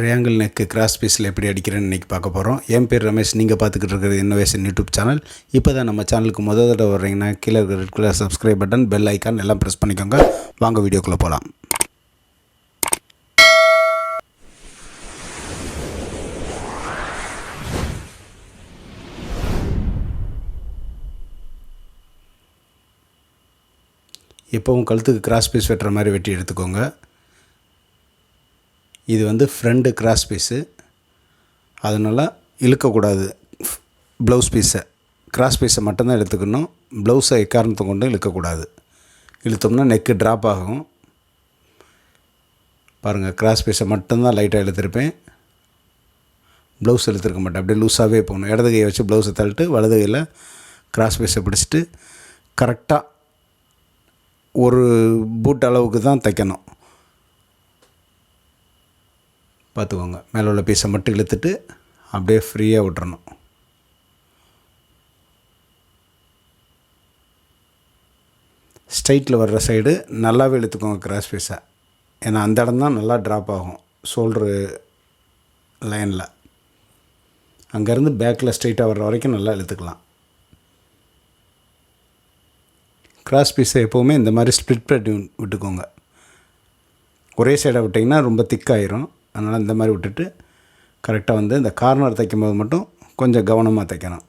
Triangle neck cross பீஸில் எப்படி அடிக்கிறேன்னு இன்றைக்கி பார்க்க போகிறோம். என் பேர் ரமேஷ். நீங்கள் பார்த்துக்கிட்டு இருக்கிறது இன்னோவேஷன் யூடியூப் சேனல். இப்போ தான் நம்ம சேனலுக்கு தடவை வர்றீங்கன்னா கீழே இருக்கிற red colour subscribe button, bell icon எல்லாம் ப்ரெஸ் பண்ணிக்கோங்க. வாங்க வீடியோக்குள்ளே போகலாம். எப்போவும் கழுத்துக்கு கிராஸ் பீஸ் வெட்டுற மாதிரி வெட்டி எடுத்துக்கோங்க. இது ஃப்ரண்ட் கிராஸ் பீஸு, அதனால் இழுக்கக்கூடாது. ப்ளவுஸ் பீஸை கிராஸ் பீஸை மட்டும்தான் எடுத்துக்கணும். ப்ளவுஸை எக்காரணத்தை கொண்டு இழுக்கக்கூடாது. இழுத்தோம்னா நெக்கு ட்ராப் ஆகும். பாருங்கள், கிராஸ் பீஸை மட்டும்தான் லைட்டாக இழுத்துருப்பேன். ப்ளவுஸ் இழுத்துருக்க மாட்டேன். அப்படியே லூஸாகவே போகணும். இடது கையை வச்சு ப்ளவுஸை தள்ளிட்டு வலது கையில் கிராஸ் பீஸை பிடிச்சிட்டு கரெக்டாக ஒரு பூட் அளவுக்கு தான் தைக்கணும். பார்த்துக்கோங்க. மேலே உள்ள பீஸை மட்டும் இழுத்துட்டு அப்படியே ஃப்ரீயாக விட்டுறணும். ஸ்ட்ரைட்டில் வர்ற சைடு நல்லாவே இழுத்துக்கோங்க கிராஸ் பீஸை. ஏன்னா அந்த இடம் தான் நல்லா ட்ராப் ஆகும் ஷோல்ட்ரு லைனில். அங்கேருந்து பேக்கில் ஸ்ட்ரைட்டாக வர்ற வரைக்கும் நல்லா இழுத்துக்கலாம். கிராஸ் பீஸை எப்போவுமே இந்த மாதிரி ஸ்ப்ளிட் பண்ணி விட்டுக்கோங்க. ஒரே சைடாக விட்டிங்கன்னா ரொம்ப திக்காயிரும். அதனால் இந்த மாதிரி விட்டுட்டு கரெக்டாக இந்த கார்னர் தைக்கும்போது மட்டும் கொஞ்சம் கவனமாக தைக்கணும்.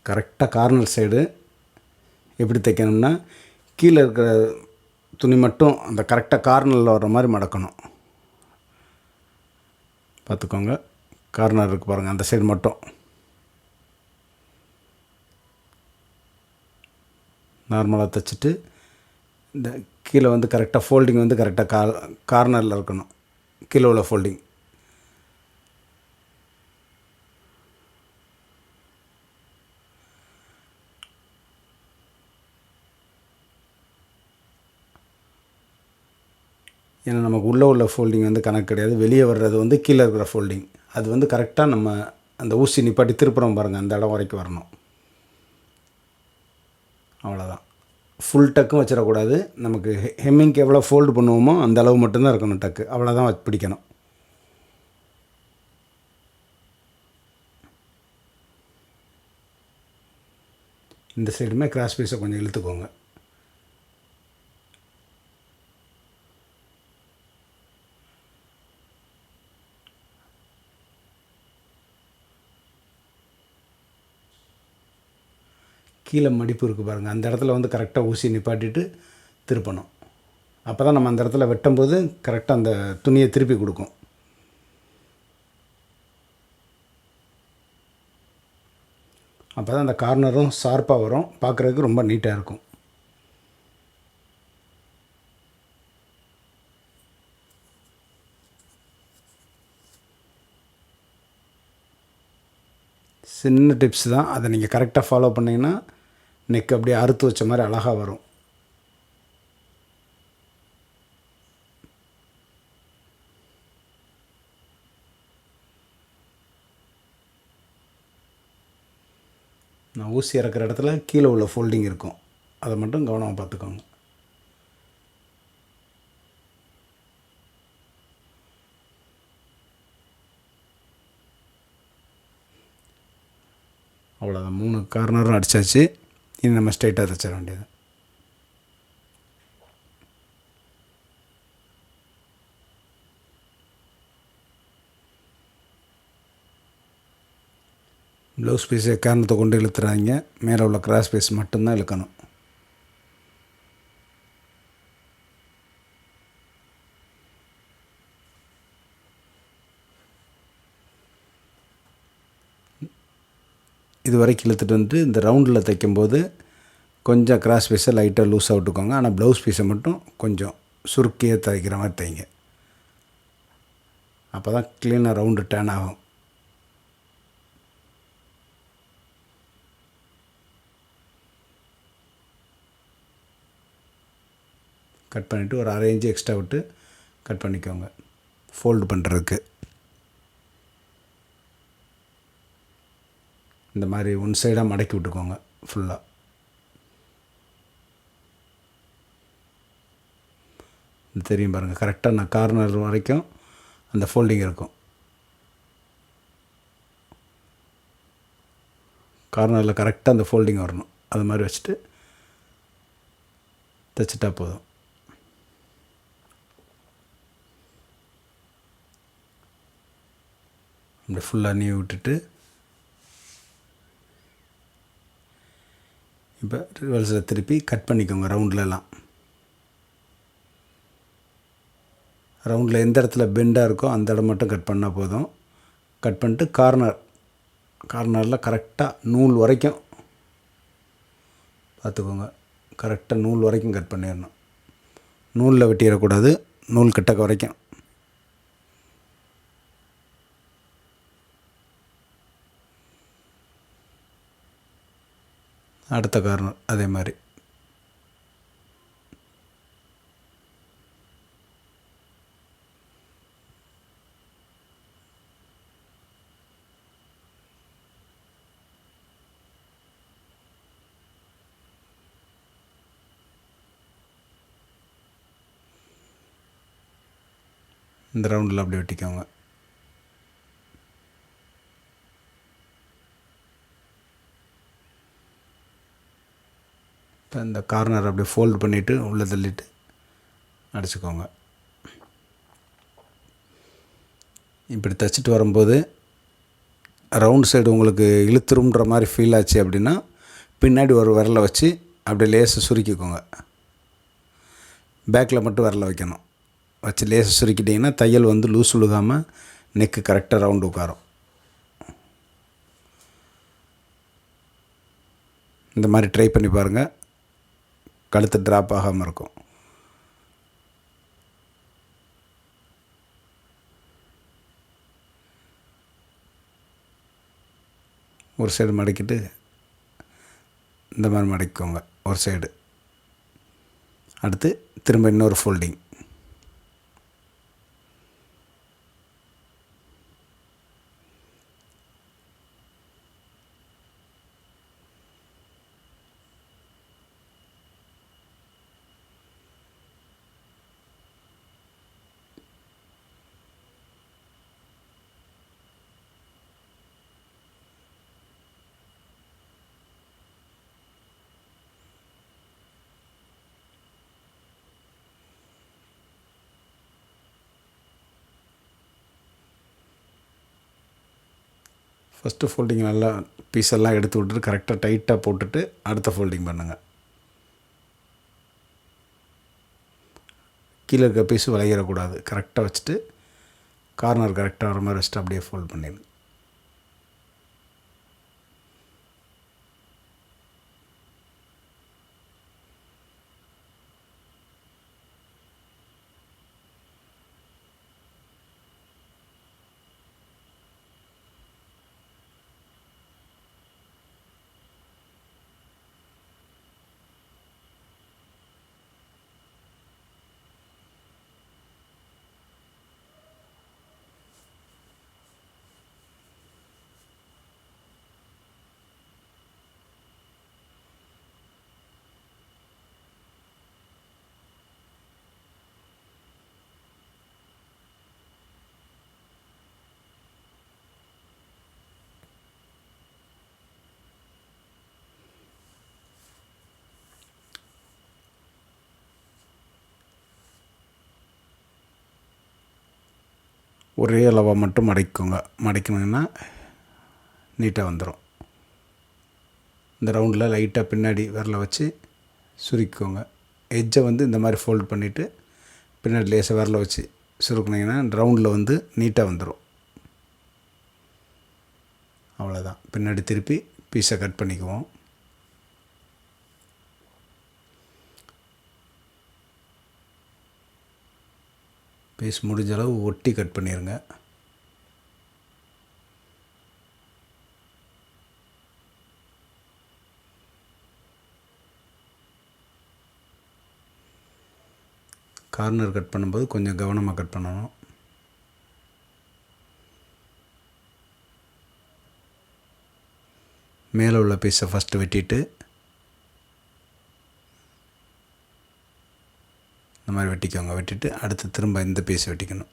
கரெக்டாக கார்னர் சைடு எப்படி தைக்கணும்னா, கீழே இருக்கிற துணி மட்டும் அந்த கரெக்டாக கார்னரில் வர்ற மாதிரி மடக்கணும். பார்த்துக்கோங்க. கார்னர் இருக்குது பாருங்கள், அந்த சைடு மட்டும் நார்மலாக தைச்சிட்டு இந்த கீழே கரெக்டாக ஃபோல்டிங் கரெக்டாக கார்னரில் இருக்கணும். கீழே உள்ள ஃபோல்டிங் ஏன்னா நமக்கு உள்ளே உள்ள ஃபோல்டிங் கணக்கு கிடையாது. வெளியே வர்றது கீழே இருக்கிற ஃபோல்டிங். அது கரெக்டாக நம்ம அந்த ஊசி நிப்பாட்டி திருப்புறோம் பாருங்கள், அந்த இடம் வரைக்கும் வரணும். அவ்வளோதான். ஃபுல் டக்கும் வச்சிடக்கூடாது. நமக்கு ஹெம்மிங்க்கு எவ்வளோ ஃபோல்டு பண்ணுவோமோ அந்த அளவு மட்டும்தான் இருக்கணும் டக்கு. அவ்வளோதான் பிடிக்கணும். இந்த சைடுமே கிராஸ் பீஸை கொஞ்சம் இழுத்துக்கோங்க. கீழே மடிப்பு இருக்குது பாருங்கள், அந்த இடத்துல கரெக்டாக ஊசி நிப்பாட்டிட்டு திருப்பணும். அப்போ தான் நம்ம அந்த இடத்துல வெட்டும்போது கரெக்டாக அந்த துணியை திருப்பி கொடுக்கும். அப்போ தான் அந்த கார்னரும் ஷார்ப்பாக வரும். பார்க்குறதுக்கு ரொம்ப நீட்டாக இருக்கும். சின்ன டிப்ஸ் தான். அதை நீங்கள் கரெக்டாக ஃபாலோ பண்ணிங்கன்னா நெக் அப்படியே அறுத்து வச்ச மாதிரி அழகாக வரும். நான் ஊசி இறக்குற இடத்துல கீழே உள்ள ஃபோல்டிங் இருக்கும். அதை மட்டும் கவனமாக பார்த்துக்கோங்க. அவ்வளோதான். 3 கார்னரும் அடித்தாச்சு. இனி நம்ம ஸ்ட்ரைட்டாக தைச்சிட வேண்டியது. ப்ளவுஸ் பீஸை காரணத்தை கொண்டு இழுத்துறாங்க. மேலே உள்ள கிராஸ் பீஸ் மட்டும்தான் இழுக்கணும். இது வரைக்கும் இழுத்துட்டு இந்த ரவுண்டில் தைக்கும்போது கொஞ்சம் கிராஸ் பீஸை லைட்டாக லூஸாக விட்டுக்கோங்க. ஆனால் ப்ளவுஸ் பீஸை மட்டும் கொஞ்சம் சுருக்கியே தைக்கிற மாதிரி தைங்க. அப்போ தான் க்ளீனாக ரவுண்டு டேர்ன் ஆகும். கட் பண்ணிவிட்டு ஒரு 1/2 இன்ச்சு எக்ஸ்ட்ரா விட்டு கட் பண்ணிக்கோங்க ஃபோல்டு பண்ணுறதுக்கு. இந்த மாதிரி ஒன் சைடாக மடக்கி விட்டுக்கோங்க ஃபுல்லாக. இது தெரியும் பாருங்கள், கரெக்டாக நான் கார்னர் வரைக்கும் அந்த ஃபோல்டிங் இருக்கும். கார்னரில் கரெக்டாக அந்த ஃபோல்டிங் வரணும். அது மாதிரி வச்சுட்டு தைச்சிட்டா போதும். இப்படி ஃபுல்லாக நீவி விட்டுட்டு இப்போ ரிவர்ஸில் திருப்பி கட் பண்ணிக்கோங்க. ரவுண்ட்லலாம் ரவுண்டில் எந்த இடத்துல பெண்டாக இருக்கோ அந்த இடம் மட்டும் கட் பண்ணால் போதும். கட் பண்ணிட்டு கார்னரில் கரெக்டாக நூல் வரைக்கும் பார்த்துக்கோங்க. கரெக்டாக நூல் வரைக்கும் கட் பண்ணிடணும். நூலில் வெட்டிடக்கூடாது, நூல் கிட்டக்க வரைக்கும். அடுத்த கார்னர் அதே மாதிரி. இந்த ரவுண்டில் அப்படி வெட்டிக்கோங்க. இப்போ இந்த கார்னர் அப்படியே ஃபோல்டு பண்ணிவிட்டு உள்ளே தள்ளிட்டு அடிச்சுக்கோங்க. இப்படி தைச்சிட்டு வரும்போது ரவுண்ட் சைடு உங்களுக்கு இழுத்துரும்ன்ற மாதிரி ஃபீல் ஆச்சு அப்படின்னா பின்னாடி ஒரு விரலை வச்சு அப்படியே லேசாக சுருக்கிக்கோங்க. பேக்கில் மட்டும் விரலை வைக்கணும். வச்சு லேசாக சுருக்கிட்டிங்கன்னா தையல் வந்து லூஸ் விழுகாமல் நெக்கு கரெக்டாக ரவுண்டு உட்காரும். இந்த மாதிரி ட்ரை பண்ணி பாருங்கள், கழுத்து ட்ராப் ஆகாமல் இருக்கும். ஒரு சைடு மடக்கிட்டு இந்த மாதிரி மடக்கிக்கோங்க ஒரு சைடு. அடுத்து திரும்ப இன்னொரு ஃபோல்டிங். ஃபஸ்ட்டு ஃபோல்டிங் நல்லா பீஸெல்லாம் எடுத்து விட்டுட்டு கரெக்டாக டைட்டாக போட்டுட்டு அடுத்த ஃபோல்டிங் பண்ணுங்கள். கீழே இருக்க பீஸு விளையிடக்கூடாது. கரெக்டாக வச்சுட்டு கார்னர் கரெக்டாக வர மாதிரி வச்சுட்டு அப்படியே ஃபோல்ட் பண்ணிடுங்க. ஒரே அளவாக மட்டும் மடக்கிக்கோங்க. மடக்கினீங்கன்னா நீட்டாக வந்துடும். இந்த ரவுண்டில் லைட்டாக பின்னாடி விரலை வச்சு சுருக்கிக்கோங்க. எட்ஜை வந்து இந்த மாதிரி ஃபோல்ட் பண்ணிவிட்டு பின்னாடி லேசாக விரலை வச்சு சுருக்குனிங்கன்னா ரவுண்டில் வந்து நீட்டாக வந்துடும். அவ்வளோதான். பின்னாடி திருப்பி பீஸை கட் பண்ணிக்குவோம். பீஸ் முடிஞ்ச அளவு ஒட்டி கட் பண்ணிடுங்க. கார்னர் கட் பண்ணும்போது கொஞ்சம் கவனமாக கட் பண்ணணும். மேலே உள்ள பீஸை ஃபஸ்ட்டு வெட்டிட்டு இந்த மாதிரி வெட்டிக்கோங்க. வெட்டிட்டு அடுத்து திரும்ப இந்த பீஸ் வெட்டிக்கணும்.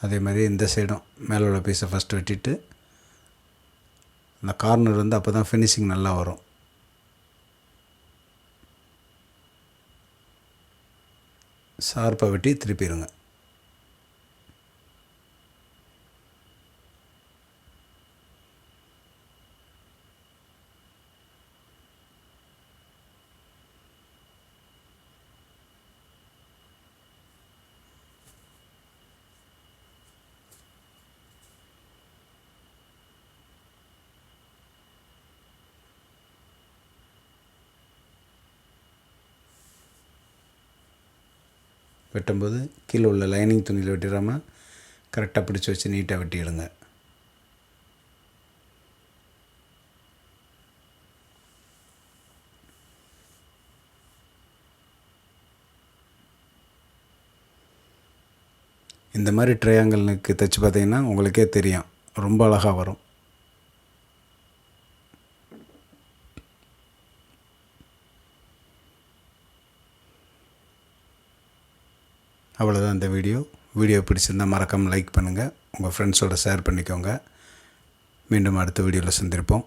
அதே மாதிரி இந்த சைடும் மேலே உள்ள பீஸை ஃபஸ்ட்டு வெட்டிட்டு அந்த கார்னர் வந்து அப்போ தான் ஃபினிஷிங் நல்லா வரும். ஷார்ப்பாக வெட்டி திருப்பிடுங்க. வெட்டும்போது கீழே உள்ள லைனிங் துணியில் வெட்டிடாமல் கரெக்டாக பிடிச்சி வச்சு நீட்டாக வெட்டிடுங்க. இந்த மாதிரி ட்ரையாங்கிளுக்கு தைச்சி பார்த்தீங்கன்னா உங்களுக்கே தெரியும், ரொம்ப அழகாக வரும். அவ்வளோதான் இந்த வீடியோ பிடிச்சிருந்தால் மறக்காமல் லைக் பண்ணுங்கள், உங்கள் ஃப்ரெண்ட்ஸோடு ஷேர் பண்ணிக்கோங்க. மீண்டும் அடுத்த வீடியோவில் சந்திப்போம்.